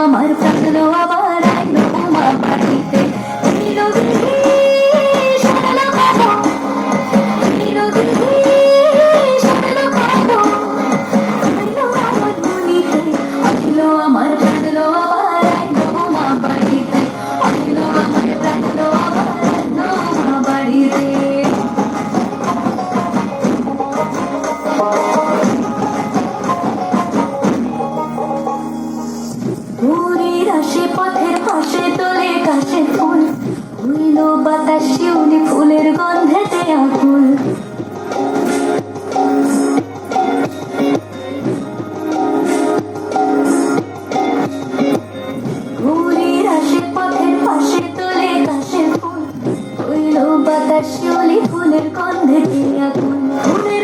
আমার প্রাণ আবার আইলো মা বাড়িতে আমার প্রাণ আবার আইলো মা বাড়িতে আমার প্রাণ আবার আইলো মা বাড়িতে। পুরীর আসে পথের পাশে তোলে গাছের ফুল, হইল বাতাস শিউলি ফুলের গন্ধেতে আকুল। পুরীর আসে পথের পাশে তোলে গাছের ফুল, হইল বাতাস শিউলি ফুলের গন্ধেতে আকুল। ফুলের